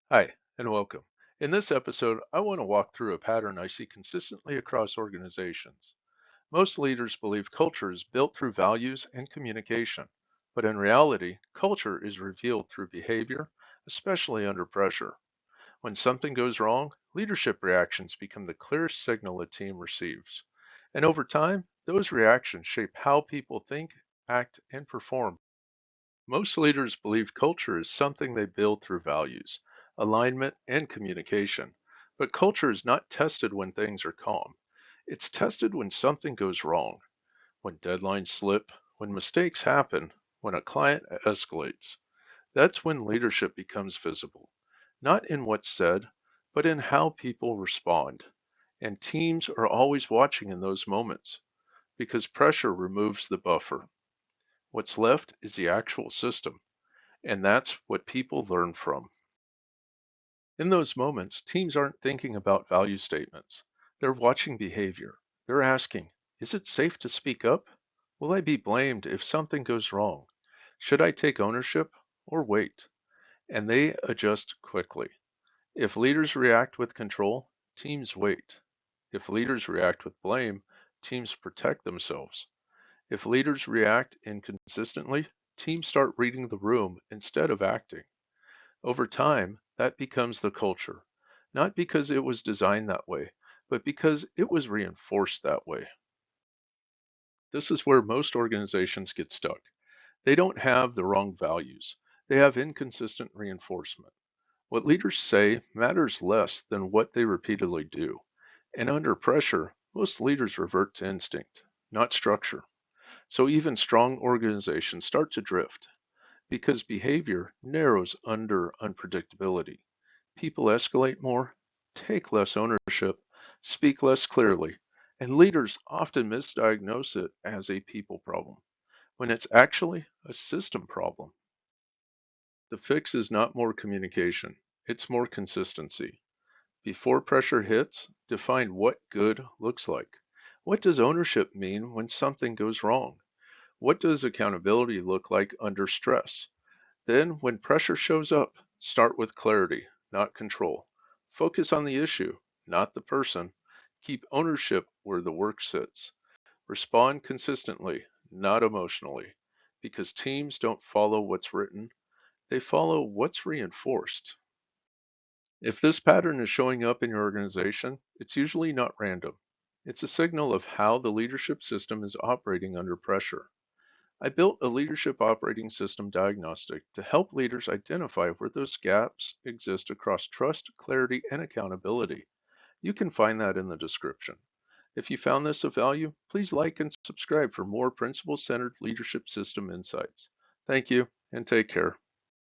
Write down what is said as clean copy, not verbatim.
Hi, and welcome. In this episode, I want to walk through a pattern I see consistently across organizations. Most leaders believe culture is built through values and communication, but in reality, culture is revealed through behavior, especially under pressure. When something goes wrong, leadership reactions become the clearest signal a team receives. And over time, those reactions shape how people think, act, and perform. Most leaders believe culture is something they build through values, alignment, and communication. But culture is not tested when things are calm. It's tested when something goes wrong, when deadlines slip, when mistakes happen, when a client escalates. That's when leadership becomes visible, not in what's said, but in how people respond. And teams are always watching in those moments because pressure removes the buffer. What's left is the actual system. And that's what people learn from. In those moments, teams aren't thinking about value statements. They're watching behavior. They're asking, is it safe to speak up? Will I be blamed if something goes wrong? Should I take ownership or wait? And they adjust quickly. If leaders react with control, teams wait. If leaders react with blame, teams protect themselves. If leaders react inconsistently, teams start reading the room instead of acting. Over time, that becomes the culture, not because it was designed that way, but because it was reinforced that way. This is where most organizations get stuck. They don't have the wrong values, they have inconsistent reinforcement. What leaders say matters less than what they repeatedly do. And under pressure, most leaders revert to instinct, not structure. So even strong organizations start to drift because behavior narrows under unpredictability. People escalate more, take less ownership, speak less clearly, and leaders often misdiagnose it as a people problem when it's actually a system problem. The fix is not more communication, it's more consistency. Before pressure hits, define what good looks like. What does ownership mean when something goes wrong? What does accountability look like under stress? Then, when pressure shows up, start with clarity, not control. Focus on the issue, not the person. Keep ownership where the work sits. Respond consistently, not emotionally, because teams don't follow what's written, they follow what's reinforced. If this pattern is showing up in your organization, it's usually not random. It's a signal of how the leadership system is operating under pressure. I built a leadership operating system diagnostic to help leaders identify where those gaps exist across trust, clarity, and accountability. You can find that in the description. If you found this of value, please like and subscribe for more principle centered leadership system insights. Thank you and take care.